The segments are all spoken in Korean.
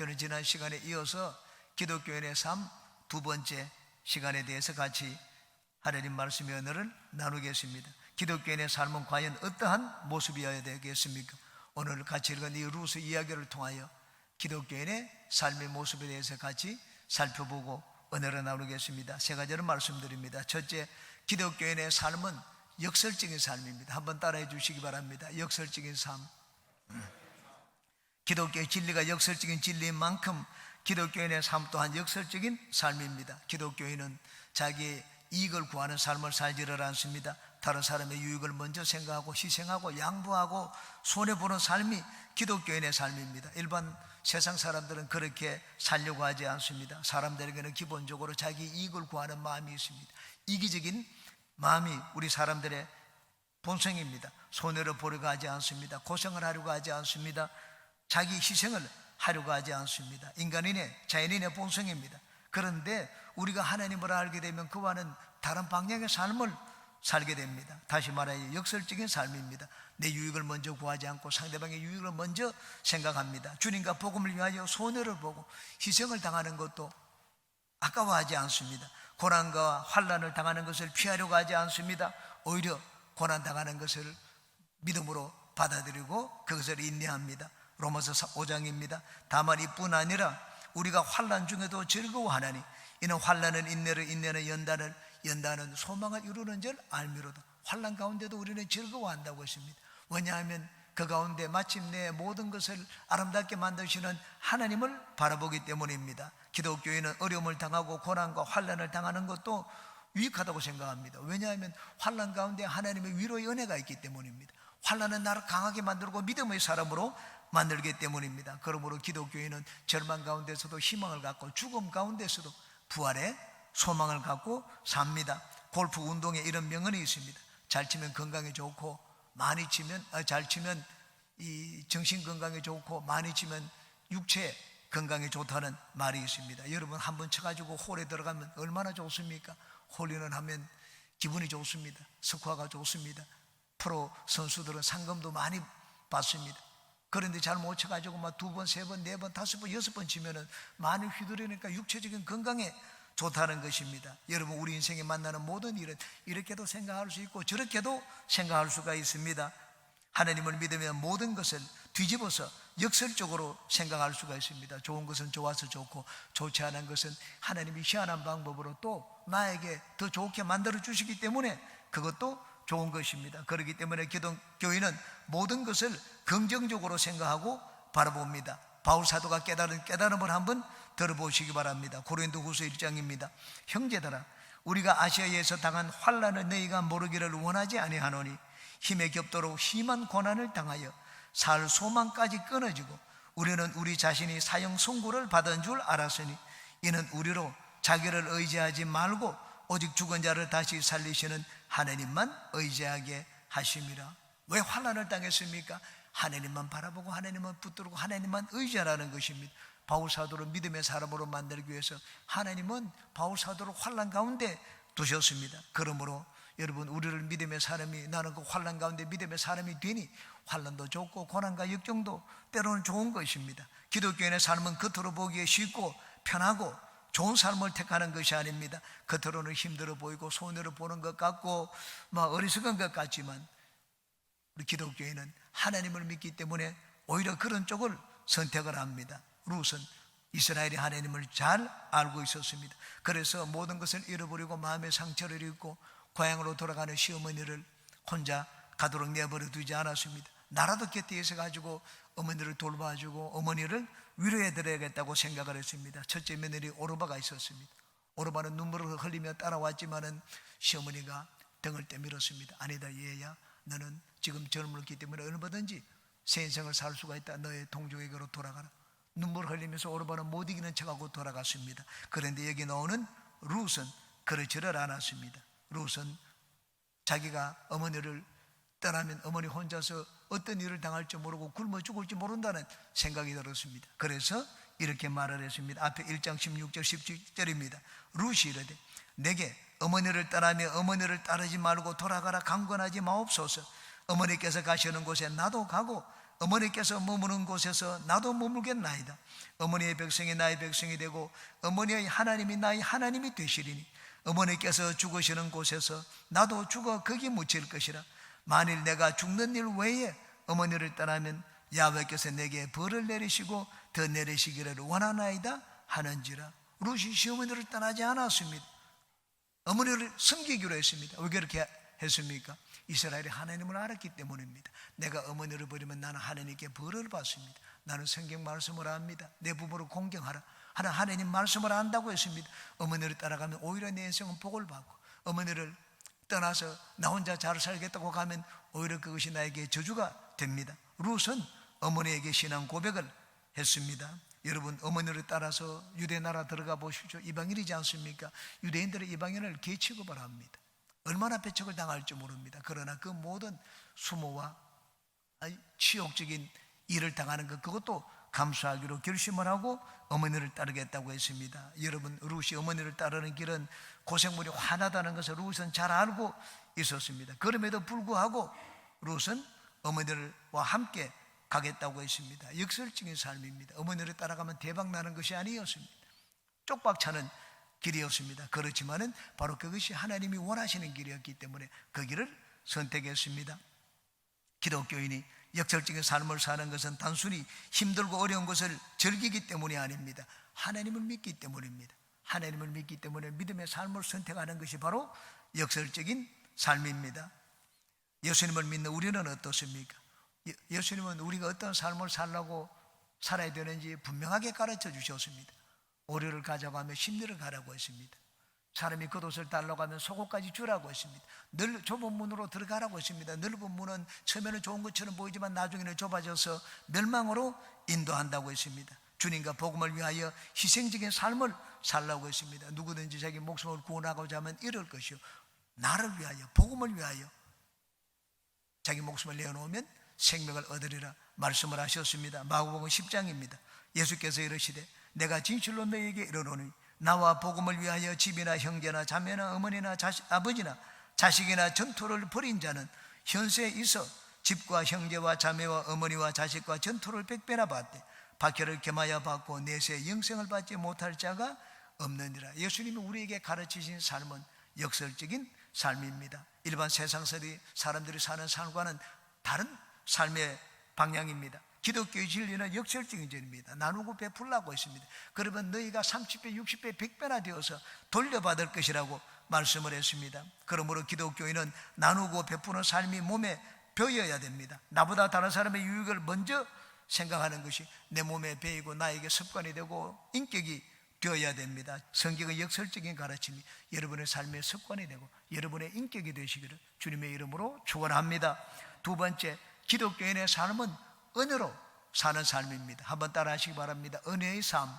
저는 지난 시간에 이어서 기독교인의 삶 두 번째 시간에 대해서 같이 하나님 말씀의 언어를 나누겠습니다. 기독교인의 삶은 과연 어떠한 모습이어야 되겠습니까? 오늘 같이 읽은 이 루스 이야기를 통하여 기독교인의 삶의 모습에 대해서 같이 살펴보고 언어를 나누겠습니다. 세 가지를 말씀드립니다. 첫째, 기독교인의 삶은 역설적인 삶입니다. 한번 따라해 주시기 바랍니다. 역설적인 삶. 기독교의 진리가 역설적인 진리인 만큼 기독교인의 삶 또한 역설적인 삶입니다. 기독교인은 자기의 이익을 구하는 삶을 살지를 않습니다. 다른 사람의 유익을 먼저 생각하고 희생하고 양보하고 손해보는 삶이 기독교인의 삶입니다. 일반 세상 사람들은 그렇게 살려고 하지 않습니다. 사람들에게는 기본적으로 자기 이익을 구하는 마음이 있습니다. 이기적인 마음이 우리 사람들의 본성입니다. 손해를 보려고 하지 않습니다. 고생을 하려고 하지 않습니다. 자기 희생을 하려고 하지 않습니다. 인간인의 자연인의 본성입니다. 그런데 우리가 하나님을 알게 되면 그와는 다른 방향의 삶을 살게 됩니다. 다시 말하여 역설적인 삶입니다. 내 유익을 먼저 구하지 않고 상대방의 유익을 먼저 생각합니다. 주님과 복음을 위하여 손해를 보고 희생을 당하는 것도 아까워하지 않습니다. 고난과 환난을 당하는 것을 피하려고 하지 않습니다. 오히려 고난 당하는 것을 믿음으로 받아들이고 그것을 인내합니다. 로마서 5장입니다. 다만 이뿐 아니라 우리가 환난 중에도 즐거워하나니 이는 환난은 인내를, 인내는 연단을, 연단은 소망을 이루는 줄 알미로다. 환난 가운데도 우리는 즐거워한다고 했습니다. 왜냐하면 그 가운데 마침내 모든 것을 아름답게 만드시는 하나님을 바라보기 때문입니다. 기독교인은 어려움을 당하고 고난과 환난을 당하는 것도 유익하다고 생각합니다. 왜냐하면 환난 가운데 하나님의 위로의 은혜가 있기 때문입니다. 환난은 나를 강하게 만들고 믿음의 사람으로 만들기 때문입니다. 그러므로 기독교인은 절망 가운데서도 희망을 갖고 죽음 가운데서도 부활의 소망을 갖고 삽니다. 골프 운동에 이런 명언이 있습니다. 잘 치면 건강에 좋고 많이 치면 잘 치면 이 정신 건강에 좋고 많이 치면 육체 건강에 좋다는 말이 있습니다. 여러분 한번 쳐가지고 홀에 들어가면 얼마나 좋습니까? 홀인원 하면 기분이 좋습니다. 스코어가 좋습니다. 프로 선수들은 상금도 많이 받습니다. 그런데 잘 못 쳐가지고 막 2번, 3번, 4번, 5번, 6번 치면은 많이 휘두르니까 육체적인 건강에 좋다는 것입니다. 여러분 우리 인생에 만나는 모든 일은 이렇게도 생각할 수 있고 저렇게도 생각할 수가 있습니다. 하나님을 믿으면 모든 것을 뒤집어서 역설적으로 생각할 수가 있습니다. 좋은 것은 좋아서 좋고 좋지 않은 것은 하나님이 희한한 방법으로 또 나에게 더 좋게 만들어 주시기 때문에 그것도 좋은 것입니다. 그렇기 때문에 기독교인은 모든 것을 긍정적으로 생각하고 바라봅니다. 바울 사도가 깨달음을 한번 들어보시기 바랍니다. 고린도후서 1장입니다. 형제들아, 우리가 아시아에서 당한 환난을 너희가 모르기를 원하지 아니하노니 힘에 겹도록 심한 고난을 당하여 살 소망까지 끊어지고 우리는 우리 자신이 사형 선고를 받은 줄 알았으니 이는 우리로 자기를 의지하지 말고 오직 죽은 자를 다시 살리시는 하나님만 의지하게 하심이라. 왜 환난을 당했습니까? 하나님만 바라보고 하나님만 붙들고 하나님만 의지하라는 것입니다. 바울 사도를 믿음의 사람으로 만들기 위해서 하나님은 바울 사도를 환난 가운데 두셨습니다. 그러므로 여러분 우리를 믿음의 사람이 나는 그 환난 가운데 믿음의 사람이 되니 환난도 좋고 고난과 역경도 때로는 좋은 것입니다. 기독교인의 삶은 겉으로 보기에 쉽고 편하고 좋은 삶을 택하는 것이 아닙니다. 겉으로는 힘들어 보이고 손해를 보는 것 같고 어리석은 것 같지만 우리 기독교인은 하나님을 믿기 때문에 오히려 그런 쪽을 선택을 합니다. 룻은 이스라엘이 하나님을 잘 알고 있었습니다. 그래서 모든 것을 잃어버리고 마음의 상처를 입고 고향으로 돌아가는 시어머니를 혼자 가도록 내버려 두지 않았습니다. 나라도 곁에 있어 가지고 어머니를 돌봐주고 어머니를 위로해 드려야겠다고 생각을 했습니다. 첫째 며느리 오르바가 있었습니다. 오르바는 눈물을 흘리며 따라왔지만은 시어머니가 등을 떼밀었습니다. 아니다 얘야, 너는 지금 젊었기 때문에 얼마든지 새 인생을 살 수가 있다. 너의 동족에게로 돌아가라. 눈물 흘리면서 오르바는 못 이기는 척하고 돌아갔습니다. 그런데 여기 나오는 룻은 그렇지를 않았습니다. 룻은 자기가 어머니를 떠나면 어머니 혼자서 어떤 일을 당할지 모르고 굶어 죽을지 모른다는 생각이 들었습니다. 그래서 이렇게 말을 했습니다. 앞에 1장 16절 17절입니다. 룻이 이르되 내게 어머니를 떠나며 어머니를 따르지 말고 돌아가라 강권하지 마옵소서. 어머니께서 가시는 곳에 나도 가고 어머니께서 머무는 곳에서 나도 머물겠나이다. 어머니의 백성이 나의 백성이 되고 어머니의 하나님이 나의 하나님이 되시리니 어머니께서 죽으시는 곳에서 나도 죽어 거기 묻힐 것이라. 만일 내가 죽는 일 외에 어머니를 떠나면 야훼께서 내게 벌을 내리시고 더 내리시기를 원하나이다 하는지라. 룻이 시어머니를 떠나지 않았습니다. 어머니를 섬기기로 했습니다. 왜 그렇게 했습니까? 이스라엘이 하나님을 알았기 때문입니다. 내가 어머니를 버리면 나는 하나님께 벌을 받습니다. 나는 성경 말씀을 압니다. 내 부모를 공경하라 하는 하나님 말씀을 안다고 했습니다. 어머니를 따라가면 오히려 내 인생은 복을 받고, 어머니를 떠나서 나 혼자 잘 살겠다고 가면 오히려 그것이 나에게 저주가 됩니다. 룻은 어머니에게 신앙 고백을 했습니다. 여러분, 어머니를 따라서 유대 나라 들어가 보십시오. 이방인이지 않습니까? 유대인들은 이방인을 개 취급을 합니다. 얼마나 배척을 당할지 모릅니다. 그러나 그 모든 수모와 치욕적인 일을 당하는 것, 그것도 감수하기로 결심을 하고 어머니를 따르겠다고 했습니다. 여러분, 룻이 어머니를 따르는 길은 고생물이 환하다는 것을 룻은 잘 알고 있었습니다. 그럼에도 불구하고 룻은 어머니와 함께 가겠다고 했습니다. 역설적인 삶입니다. 어머니를 따라가면 대박 나는 것이 아니었습니다. 쪽박차는 길이었습니다. 그렇지만은 바로 그것이 하나님이 원하시는 길이었기 때문에 그 길을 선택했습니다. 기독교인이 역설적인 삶을 사는 것은 단순히 힘들고 어려운 것을 즐기기 때문이 아닙니다. 하나님을 믿기 때문입니다. 하나님을 믿기 때문에 믿음의 삶을 선택하는 것이 바로 역설적인 삶입니다. 예수님을 믿는 우리는 어떻습니까? 예수님은 우리가 어떤 삶을 살라고 살아야 되는지 분명하게 가르쳐 주셨습니다. 오류를 가져가며 심리를 가라고 했습니다. 사람이 겉옷을 달라고 하면 속옷까지 주라고 했습니다. 좁은 문으로 들어가라고 했습니다. 넓은 문은 처음에는 좋은 것처럼 보이지만 나중에는 좁아져서 멸망으로 인도한다고 했습니다. 주님과 복음을 위하여 희생적인 삶을 살라고 했습니다. 누구든지 자기 목숨을 구원하고자 하면 이럴 것이요, 나를 위하여, 복음을 위하여 자기 목숨을 내어놓으면 생명을 얻으리라 말씀을 하셨습니다. 마가복음 10장입니다. 예수께서 이르시되 내가 진실로 너희에게 이르노니 나와 복음을 위하여 집이나 형제나 자매나 어머니나 아버지나 자식이나 전토를 벌인 자는 현세에 있어 집과 형제와 자매와 어머니와 자식과 전토를 100배나 받되 박해를 겸하여 받고 내세 영생을 받지 못할 자가 없느니라. 예수님이 우리에게 가르치신 삶은 역설적인 삶입니다. 일반 세상 사람들이 사는 삶과는 다른 삶의 방향입니다. 기독교의 진리는 역설적인 진리입니다. 나누고 베풀라고 했습니다. 그러면 너희가 30배, 60배, 100배나 되어서 돌려받을 것이라고 말씀을 했습니다. 그러므로 기독교인은 나누고 베푸는 삶이 몸에 배어야 됩니다. 나보다 다른 사람의 유익을 먼저 생각하는 것이 내 몸에 배이고 나에게 습관이 되고 인격이 되어야 됩니다. 성경의 역설적인 가르침이 여러분의 삶의 습관이 되고 여러분의 인격이 되시기를 주님의 이름으로 축원합니다. 두 번째, 기독교인의 삶은 은혜로 사는 삶입니다. 한번 따라 하시기 바랍니다. 은혜의 삶.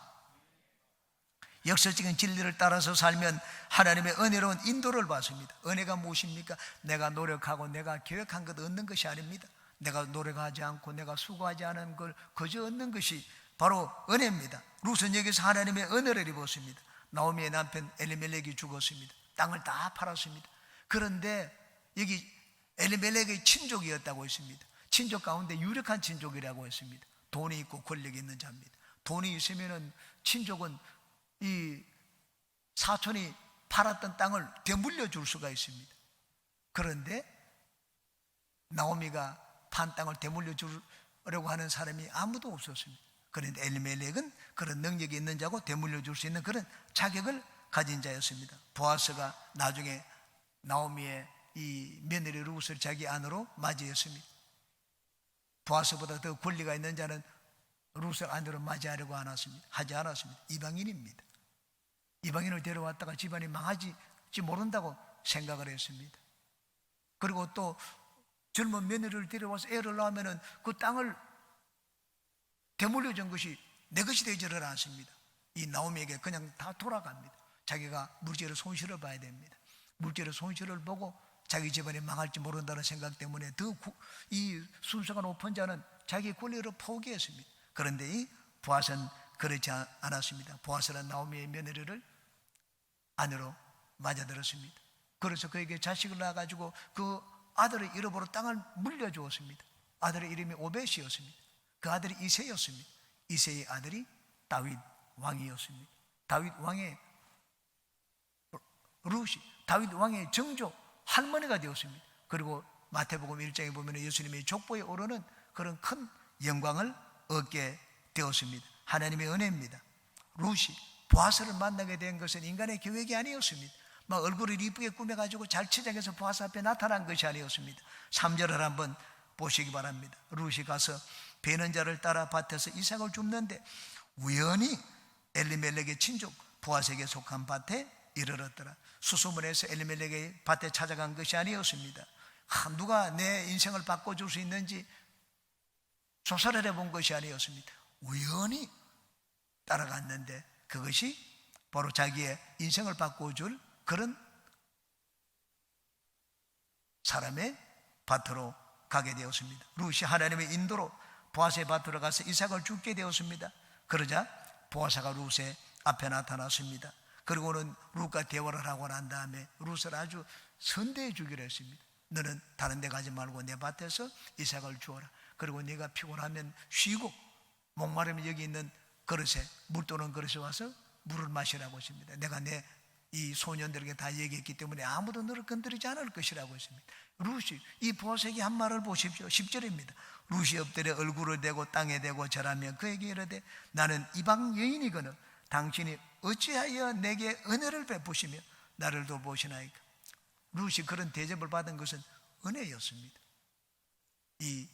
역설적인 진리를 따라서 살면 하나님의 은혜로운 인도를 받습니다. 은혜가 무엇입니까? 내가 노력하고 내가 계획한 것 얻는 것이 아닙니다. 내가 노력하지 않고 내가 수고하지 않은 걸 거저 얻는 것이 바로 은혜입니다. 룻은 여기서 하나님의 은혜를 입었습니다. 나오미의 남편 엘리멜렉이 죽었습니다. 땅을 다 팔았습니다. 그런데 여기 엘리멜렉의 친족이었다고 했습니다. 친족 가운데 유력한 친족이라고 했습니다. 돈이 있고 권력이 있는 자입니다. 돈이 있으면은 친족은 이 사촌이 팔았던 땅을 되물려 줄 수가 있습니다. 그런데 나오미가 판 땅을 되물려 주려고 하는 사람이 아무도 없었습니다. 그런데 엘리멜렉은 그런 능력이 있는 자고 되물려 줄 수 있는 그런 자격을 가진 자였습니다. 보아스가 나중에 나오미의 이 며느리 룻을 자기 아내로 맞이했습니다. 보아스보다 더 권리가 있는 자는 룻을 아내로 맞이하려고 하지 않았습니다. 이방인입니다. 이방인을 데려왔다가 집안이 망하지 모른다고 생각을 했습니다. 그리고 또 젊은 며느리를 데려와서 애를 낳으면 그 땅을 되물려 준 것이 내 것이 되지를 않습니다. 이 나오미에게 그냥 다 돌아갑니다. 자기가 물질의 손실을 봐야 됩니다. 물질의 손실을 보고 자기 집안이 망할지 모른다는 생각 때문에 더 이 순서가 높은 자는 자기 권리를 포기했습니다. 그런데 이 보아스는 그렇지 않았습니다. 보아스는 나오미의 며느리를 아내로 맞아들었습니다. 그래서 그에게 자식을 낳아가지고 그 아들의 이름으로 땅을 물려주었습니다. 아들의 이름이 오벳이었습니다. 그 아들이 이새였습니다. 이새의 아들이 다윗 왕이었습니다. 다윗 왕의 루시, 다윗 왕의 정조 할머니가 되었습니다. 그리고 마태복음 1장에 보면 예수님의 족보에 오르는 그런 큰 영광을 얻게 되었습니다. 하나님의 은혜입니다. 루시, 보아스를 만나게 된 것은 인간의 계획이 아니었습니다. 막 얼굴을 이쁘게 꾸며가지고 잘 치장해서 보아스 앞에 나타난 것이 아니었습니다. 3절을 한번 보시기 바랍니다. 루시 가서 베는 자를 따라 밭에서 이삭을 줍는데 우연히 엘리멜렉의 친족 보아스에게 속한 밭에 이르렀더라. 수소문해서 엘리멜렉의 밭에 찾아간 것이 아니었습니다. 누가 내 인생을 바꿔줄 수 있는지 조사를 해본 것이 아니었습니다. 우연히 따라갔는데 그것이 바로 자기의 인생을 바꿔줄 그런 사람의 밭으로 가게 되었습니다. 루시 하나님의 인도로 보아스의 밭으로 가서 이삭을 죽게 되었습니다. 그러자 보아스가 루스의 앞에 나타났습니다. 그리고는 룻과 대화를 하고 난 다음에 룻을 아주 선대해 주기로 했습니다. 너는 다른 데 가지 말고 내 밭에서 이삭을 주어라. 그리고 네가 피곤하면 쉬고 목마르면 여기 있는 그릇에, 물 떠는 그릇에 와서 물을 마시라고 했습니다. 내가 내 이 소년들에게 다 얘기했기 때문에 아무도 너를 건드리지 않을 것이라고 했습니다. 룻이 이 보아스에게 한 말을 보십시오. 10절입니다. 룻이 엎드려 얼굴을 대고 땅에 대고 절하며 그에게 이르되 나는 이방 여인이거늘 당신이 어찌하여 내게 은혜를 베푸시며 나를 돌보시나이까. 룻이 그런 대접을 받은 것은 은혜였습니다. 이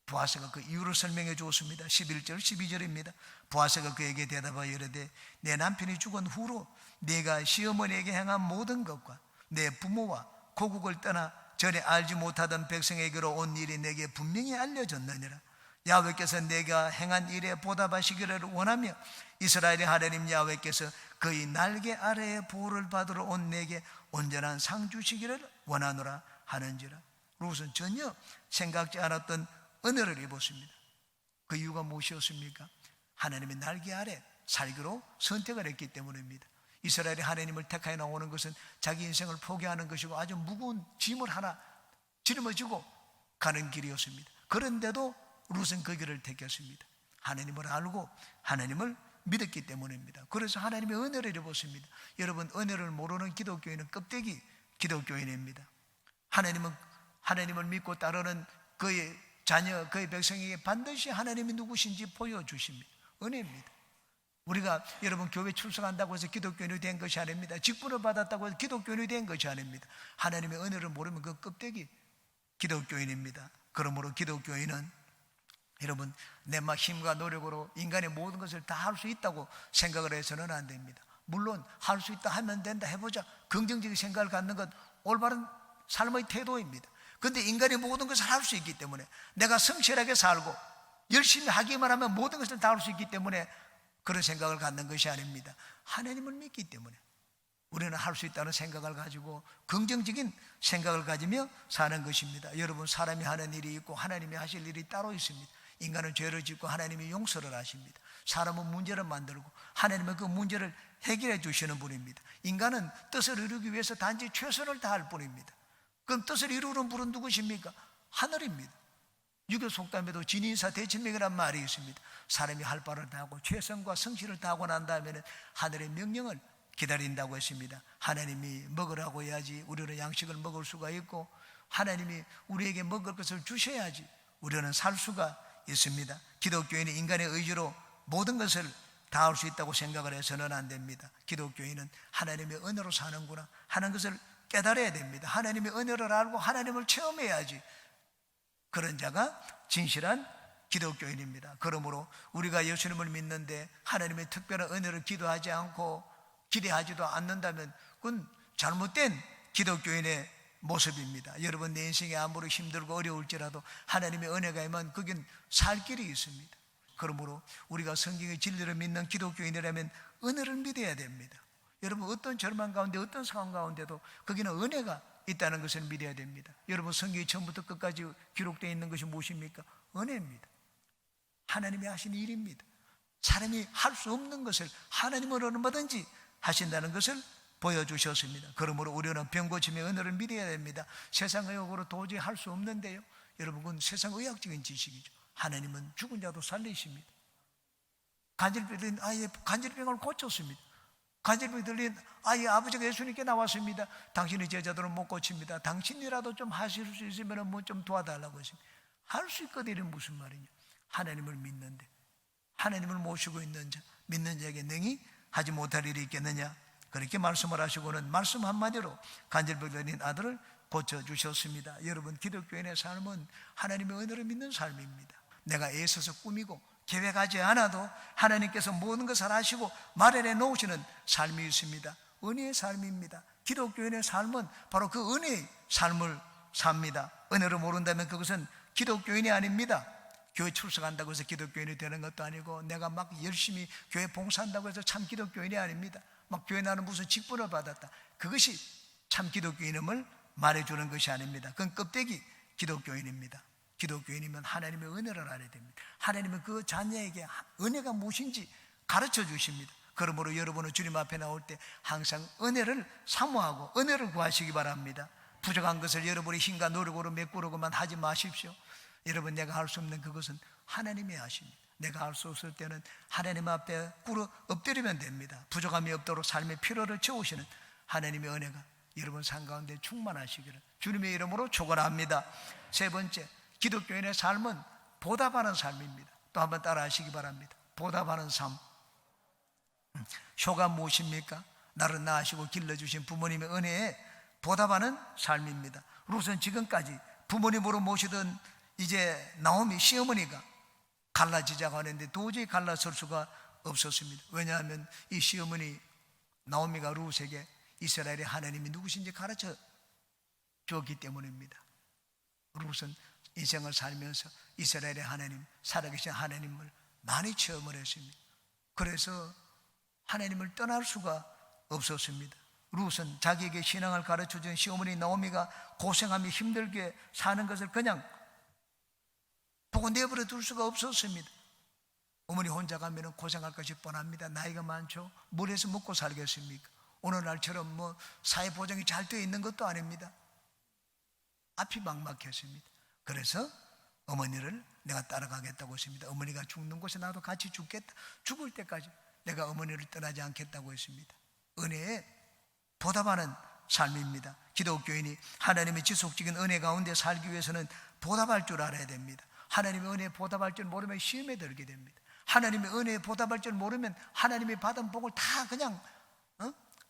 보아스가 그 이유를 설명해 주었습니다. 11절 12절입니다 보아스가 그에게 대답하여 이르되 내 남편이 죽은 후로 네가 시어머니에게 행한 모든 것과 내 부모와 고국을 떠나 전에 알지 못하던 백성에게로 온 일이 내게 분명히 알려졌느니라. 야훼께서 내가 행한 일에 보답하시기를 원하며 이스라엘의 하나님 야훼께서 그의 날개 아래에 보호를 받으러 온 내게 온전한 상 주시기를 원하노라 하는지라. 룻은 전혀 생각지 않았던 은혜를 입었습니다. 그 이유가 무엇이었습니까? 하나님의 날개 아래 살기로 선택을 했기 때문입니다. 이스라엘이 하나님을 택하여 나오는 것은 자기 인생을 포기하는 것이고 아주 무거운 짐을 하나 짊어지고 가는 길이었습니다. 그런데도 룻은 그 길을 택했습니다. 하나님을 알고 하나님을 믿었기 때문입니다. 그래서 하나님의 은혜를 입었습니다. 여러분, 은혜를 모르는 기독교인은 껍데기 기독교인입니다. 하나님을 믿고 따르는 그의 자녀, 그의 백성에게 반드시 하나님이 누구신지 보여주십니다. 은혜입니다. 우리가 여러분 교회 출석한다고 해서 기독교인이 된 것이 아닙니다. 직분을 받았다고 해서 기독교인이 된 것이 아닙니다. 하나님의 은혜를 모르면 그 껍데기 기독교인입니다. 그러므로 기독교인은 여러분 내 힘과 노력으로 인간의 모든 것을 다 할 수 있다고 생각을 해서는 안 됩니다. 물론 할 수 있다 하면 된다 해보자 긍정적인 생각을 갖는 것 올바른 삶의 태도입니다. 그런데 인간의 모든 것을 할 수 있기 때문에 내가 성실하게 살고 열심히 하기만 하면 모든 것을 다 할 수 있기 때문에 그런 생각을 갖는 것이 아닙니다. 하나님을 믿기 때문에 우리는 할 수 있다는 생각을 가지고 긍정적인 생각을 가지며 사는 것입니다. 여러분, 사람이 하는 일이 있고 하나님이 하실 일이 따로 있습니다. 인간은 죄를 짓고 하나님이 용서를 하십니다. 사람은 문제를 만들고 하나님은 그 문제를 해결해 주시는 분입니다. 인간은 뜻을 이루기 위해서 단지 최선을 다할 뿐입니다. 그럼 뜻을 이루는 분은 누구십니까? 하늘입니다. 유교 속담에도 진인사 대천명이라는 말이 있습니다. 사람이 할 바를 다하고 최선과 성실을 다하고 난 다음에는 하늘의 명령을 기다린다고 했습니다. 하나님이 먹으라고 해야지 우리는 양식을 먹을 수가 있고 하나님이 우리에게 먹을 것을 주셔야지 우리는 살 수가 있습니다. 기독교인은 인간의 의지로 모든 것을 다 할 수 있다고 생각을 해서는 안 됩니다. 기독교인은 하나님의 은혜로 사는구나 하는 것을 깨달아야 됩니다. 하나님의 은혜를 알고 하나님을 체험해야지 그런 자가 진실한 기독교인입니다. 그러므로 우리가 예수님을 믿는데 하나님의 특별한 은혜를 기도하지 않고 기대하지도 않는다면 그건 잘못된 기독교인의 모습입니다. 여러분, 내 인생이 아무리 힘들고 어려울지라도 하나님의 은혜가 임하면 거긴 살 길이 있습니다. 그러므로 우리가 성경의 진리를 믿는 기독교인이라면 은혜를 믿어야 됩니다. 여러분, 어떤 절망 가운데 어떤 상황 가운데도 거기는 은혜가 있다는 것을 믿어야 됩니다. 여러분, 성경이 처음부터 끝까지 기록되어 있는 것이 무엇입니까? 은혜입니다. 하나님이 하신 일입니다. 사람이 할 수 없는 것을 하나님은 얼마든지 하신다는 것을 보여주셨습니다. 그러므로 우리는 병 고침의 은혜를 믿어야 됩니다. 세상의 욕으로 도저히 할 수 없는데요, 여러분, 그건 세상 의학적인 지식이죠. 하나님은 죽은 자도 살리십니다. 간질병 들린 아이의 간질병을 고쳤습니다. 간질병 들린 아이의 아버지가 예수님께 나왔습니다. 당신의 제자들은 못 고칩니다. 당신이라도 좀 하실 수 있으면 뭐 좀 도와달라고 했습니다. 할 수 있거든요. 무슨 말이냐? 하나님을 믿는데, 하나님을 모시고 있는 자, 믿는 자에게 능히 하지 못할 일이 있겠느냐? 그렇게 말씀을 하시고는 말씀 한마디로 간질병 들린 아들을 고쳐주셨습니다. 여러분, 기독교인의 삶은 하나님의 은혜를 믿는 삶입니다. 내가 애써서 꾸미고 계획하지 않아도 하나님께서 모든 것을 하시고 마련해 놓으시는 삶이 있습니다. 은혜의 삶입니다. 기독교인의 삶은 바로 그 은혜의 삶을 삽니다. 은혜를 모른다면 그것은 기독교인이 아닙니다. 교회 출석한다고 해서 기독교인이 되는 것도 아니고, 내가 막 열심히 교회 봉사한다고 해서 참 기독교인이 아닙니다. 막 교회 나는 무슨 직분을 받았다, 그것이 참 기독교인임을 말해주는 것이 아닙니다. 그건 껍데기 기독교인입니다. 기독교인이면 하나님의 은혜를 알아야 됩니다. 하나님은 그 자녀에게 은혜가 무엇인지 가르쳐 주십니다. 그러므로 여러분은 주님 앞에 나올 때 항상 은혜를 사모하고 은혜를 구하시기 바랍니다. 부족한 것을 여러분의 힘과 노력으로 메꾸려고만 하지 마십시오. 여러분, 내가 할 수 없는 그것은 하나님이 하십니다. 내가 할 수 없을 때는 하나님 앞에 꿇어 엎드리면 됩니다. 부족함이 없도록 삶의 필요를 채우시는 하나님의 은혜가 여러분 삶 가운데 충만하시기를 주님의 이름으로 축원합니다. 세 번째, 기독교인의 삶은 보답하는 삶입니다. 또 한번 따라 하시기 바랍니다. 보답하는 삶. 효가 무엇입니까? 나를 낳으시고 길러주신 부모님의 은혜에 보답하는 삶입니다. 룻은 지금까지 부모님으로 모시던 이제 나오미 시어머니가 갈라지자고 하는데 도저히 갈라설 수가 없었습니다. 왜냐하면 이 시어머니 나오미가 룻에게 이스라엘의 하나님이 누구신지 가르쳐 주었기 때문입니다. 룻은 인생을 살면서 이스라엘의 하나님, 살아계신 하나님을 많이 체험을 했습니다. 그래서 하나님을 떠날 수가 없었습니다. 룻은 자기에게 신앙을 가르쳐준 시어머니 나오미가 고생하며 힘들게 사는 것을 그냥 보고 내버려 둘 수가 없었습니다. 어머니 혼자 가면 고생할 것이 뻔합니다. 나이가 많죠. 뭘 해서 먹고 살겠습니까? 오늘날처럼 뭐 사회 보장이 잘 되어 있는 것도 아닙니다. 앞이 막막했습니다. 그래서 어머니를 내가 따라가겠다고 했습니다. 어머니가 죽는 곳에 나도 같이 죽겠다. 죽을 때까지 내가 어머니를 떠나지 않겠다고 했습니다. 은혜에 보답하는 삶입니다. 기독교인이 하나님의 지속적인 은혜 가운데 살기 위해서는 보답할 줄 알아야 됩니다. 하나님의 은혜에 보답할 줄 모르면 시험에 들게 됩니다. 하나님의 은혜에 보답할 줄 모르면 하나님이 받은 복을 다 그냥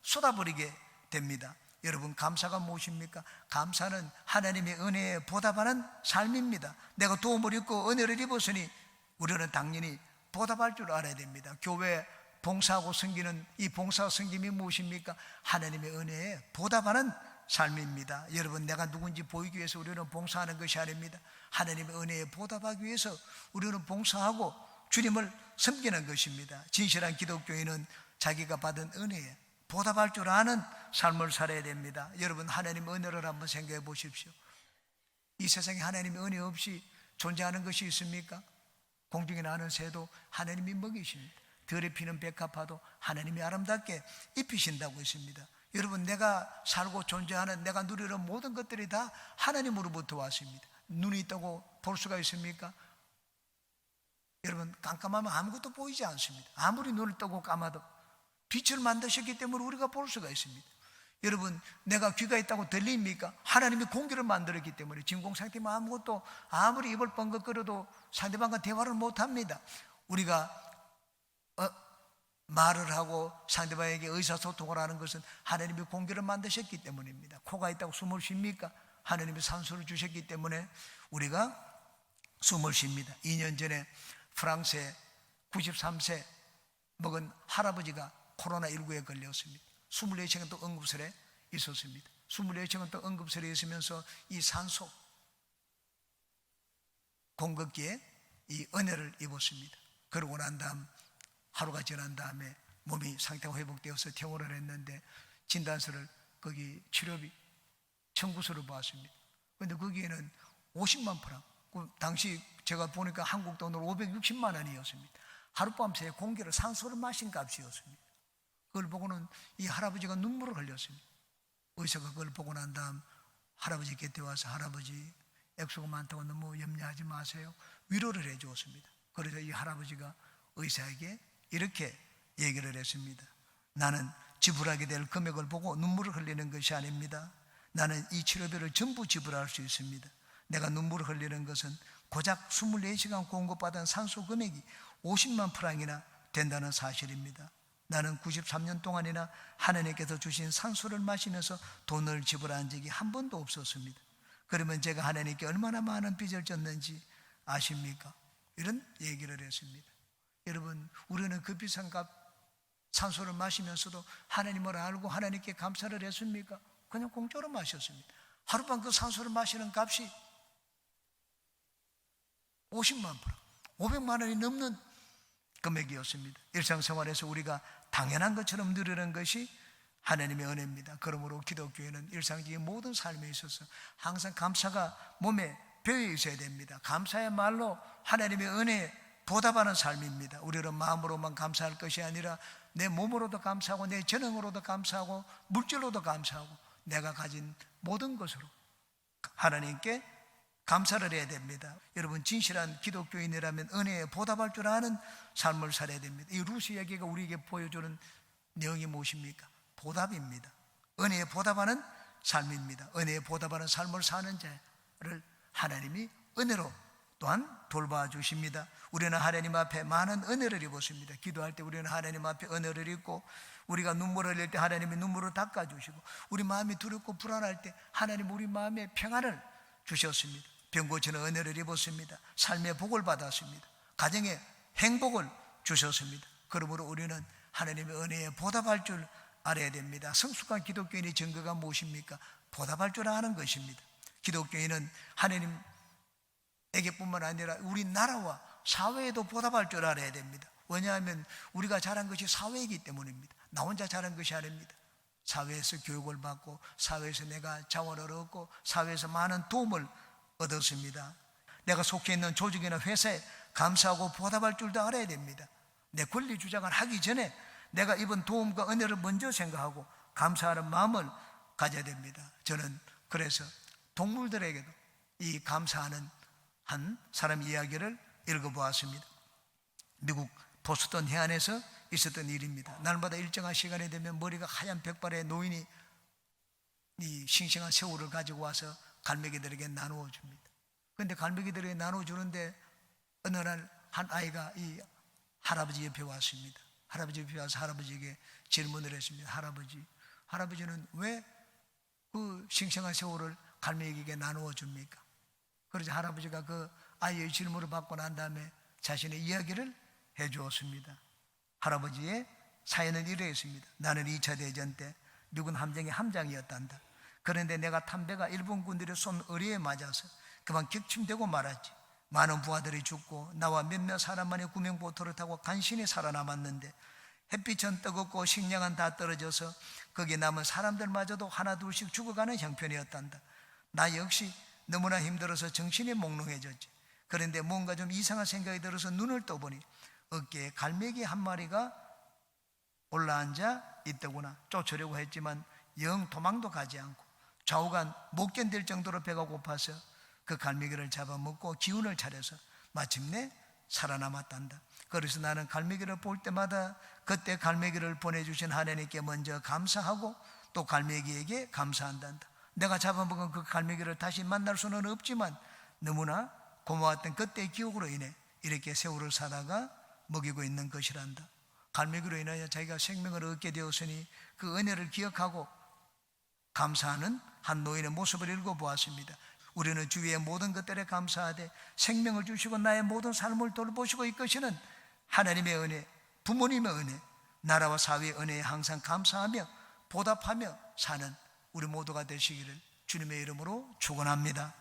쏟아버리게 됩니다. 여러분, 감사가 무엇입니까? 감사는 하나님의 은혜에 보답하는 삶입니다. 내가 도움을 입고 은혜를 입었으니 우리는 당연히 보답할 줄 알아야 됩니다. 교회 봉사하고 섬기는 이 봉사 섬김이 무엇입니까? 하나님의 은혜에 보답하는 삶입니다. 여러분, 내가 누군지 보이기 위해서 우리는 봉사하는 것이 아닙니다. 하나님의 은혜에 보답하기 위해서 우리는 봉사하고 주님을 섬기는 것입니다. 진실한 기독교인은 자기가 받은 은혜에 보답할 줄 아는 삶을 살아야 됩니다. 여러분, 하나님의 은혜를 한번 생각해 보십시오. 이 세상에 하나님의 은혜 없이 존재하는 것이 있습니까? 공중에 나는 새도 하나님이 먹이십니다. 들에 피는 백합화도 하나님이 아름답게 입히신다고 했습니다. 여러분, 내가 살고 존재하는, 내가 누리는 모든 것들이 다 하나님으로부터 왔습니다. 눈이 있다고 볼 수가 있습니까? 여러분, 깜깜하면 아무것도 보이지 않습니다. 아무리 눈을 뜨고 감아도 빛을 만드셨기 때문에 우리가 볼 수가 있습니다. 여러분, 내가 귀가 있다고 들립니까? 하나님이 공기를 만들었기 때문에 진공 상태면 아무것도, 아무리 입을 뻥긋거려도 상대방과 대화를 못합니다. 우리가 말을 하고 상대방에게 의사소통을 하는 것은 하나님이 공기를 만드셨기 때문입니다. 코가 있다고 숨을 쉽니까? 하나님이 산소를 주셨기 때문에 우리가 숨을 쉽니다. 2년 전에 프랑스에 93세 먹은 할아버지가 코로나19에 걸렸습니다. 24시간 또 응급실에 있었습니다. 24시간 또 응급실에 있으면서 이 산소 공급기에 이 은혜를 입었습니다. 그러고 난 다음 하루가 지난 다음에 몸이 상태가 회복되어서 퇴원을 했는데 진단서를 거기 치료비 청구서를 보았습니다. 그런데 거기에는 50만 프랑, 당시 제가 보니까 한국 돈으로 560만 원이었습니다. 하룻밤새 공기를 산소를 마신 값이었습니다. 그걸 보고는 이 할아버지가 눈물을 흘렸습니다. 의사가 그걸 보고 난 다음 할아버지 곁에 와서 할아버지 액수가 많다고 너무 염려하지 마세요. 위로를 해 주었습니다. 그래서 이 할아버지가 의사에게 이렇게 얘기를 했습니다. 나는 지불하게 될 금액을 보고 눈물을 흘리는 것이 아닙니다. 나는 이 치료비를 전부 지불할 수 있습니다. 내가 눈물을 흘리는 것은 고작 24시간 공급받은 산소 금액이 50만 프랑이나 된다는 사실입니다. 나는 93년 동안이나 하나님께서 주신 산소를 마시면서 돈을 지불한 적이 한 번도 없었습니다. 그러면 제가 하나님께 얼마나 많은 빚을 졌는지 아십니까? 이런 얘기를 했습니다. 여러분, 우리는 그 비싼 값 산소를 마시면서도 하나님을 알고 하나님께 감사를 했습니까? 그냥 공짜로 마셨습니다. 하룻밤 그 산소를 마시는 값이 50만 프랑, 500만 원이 넘는 금액이었습니다. 일상생활에서 우리가 당연한 것처럼 누리는 것이 하나님의 은혜입니다. 그러므로 기독교회는 일상적인 모든 삶에 있어서 항상 감사가 몸에 배어 있어야 됩니다. 감사의 말로 하나님의 은혜에 보답하는 삶입니다. 우리는 마음으로만 감사할 것이 아니라 내 몸으로도 감사하고 내 재능으로도 감사하고 물질로도 감사하고 내가 가진 모든 것으로 하나님께 감사를 해야 됩니다. 여러분, 진실한 기독교인이라면 은혜에 보답할 줄 아는 삶을 살아야 됩니다. 이 루시 이야기가 우리에게 보여주는 내용이 무엇입니까? 보답입니다. 은혜에 보답하는 삶입니다. 은혜에 보답하는 삶을 사는 자를 하나님이 은혜로 또한 돌봐주십니다. 우리는 하나님 앞에 많은 은혜를 입었습니다. 기도할 때 우리는 하나님 앞에 은혜를 입고, 우리가 눈물을 흘릴 때 하나님이 눈물을 닦아주시고, 우리 마음이 두렵고 불안할 때 하나님 우리 마음에 평안을 주셨습니다. 병 고치는 은혜를 입었습니다. 삶의 복을 받았습니다. 가정의 행복을 주셨습니다. 그러므로 우리는 하나님의 은혜에 보답할 줄 알아야 됩니다. 성숙한 기독교인의 증거가 무엇입니까? 보답할 줄 아는 것입니다. 기독교인은 하나님에게뿐만 아니라 우리 나라와 사회에도 보답할 줄 알아야 됩니다. 왜냐하면 우리가 자란 것이 사회이기 때문입니다. 나 혼자 자란 것이 아닙니다. 사회에서 교육을 받고, 사회에서 내가 자원을 얻고, 사회에서 많은 도움을 얻었습니다. 내가 속해 있는 조직이나 회사에 감사하고 보답할 줄도 알아야 됩니다. 내 권리 주장을 하기 전에 내가 입은 도움과 은혜를 먼저 생각하고 감사하는 마음을 가져야 됩니다. 저는 그래서 동물들에게도 이 감사하는 한 사람 이야기를 읽어보았습니다. 미국 보스턴 해안에서 있었던 일입니다. 날마다 일정한 시간이 되면 머리가 하얀 백발의 노인이 이 싱싱한 새우를 가지고 와서 갈매기들에게 나누어 줍니다. 그런데 갈매기들에게 나누어 주는데 어느 날 한 아이가 이 할아버지 옆에 왔습니다. 할아버지 옆에 와서 할아버지에게 질문을 했습니다. 할아버지는 왜 그 싱싱한 새우를 갈매기에게 나누어 줍니까? 그래서 할아버지가 그 아이의 질문을 받고 난 다음에 자신의 이야기를 해 주었습니다. 할아버지의 사연은 이러했습니다. 나는 2차 대전 때 미군 함정의 함장이었단다. 그런데 내가 탄 배가 일본 군들의 쏜 의뢰에 맞아서 그만 격침되고 말았지. 많은 부하들이 죽고 나와 몇몇 사람만이 구명보트를 타고 간신히 살아남았는데, 햇빛은 뜨겁고 식량은 다 떨어져서 거기에 남은 사람들마저도 하나 둘씩 죽어가는 형편이었단다. 나 역시 너무나 힘들어서 정신이 몽롱해졌지. 그런데 뭔가 좀 이상한 생각이 들어서 눈을 떠보니 어깨에 갈매기 한 마리가 올라앉아 있더구나. 쫓으려고 했지만 영 도망도 가지 않고 좌우간 못 견딜 정도로 배가 고파서 그 갈매기를 잡아먹고 기운을 차려서 마침내 살아남았단다. 그래서 나는 갈매기를 볼 때마다 그때 갈매기를 보내주신 하나님께 먼저 감사하고 또 갈매기에게 감사한단다. 내가 잡아먹은 그 갈매기를 다시 만날 수는 없지만 너무나 고마웠던 그때의 기억으로 인해 이렇게 새우를 사다가 먹이고 있는 것이란다. 갈매기로 인하여 자기가 생명을 얻게 되었으니 그 은혜를 기억하고 감사하는 한 노인의 모습을 읽어보았습니다. 우리는 주위의 모든 것들에 감사하되 생명을 주시고 나의 모든 삶을 돌보시고 이끄시는 하나님의 은혜, 부모님의 은혜, 나라와 사회의 은혜에 항상 감사하며 보답하며 사는 우리 모두가 되시기를 주님의 이름으로 축원합니다.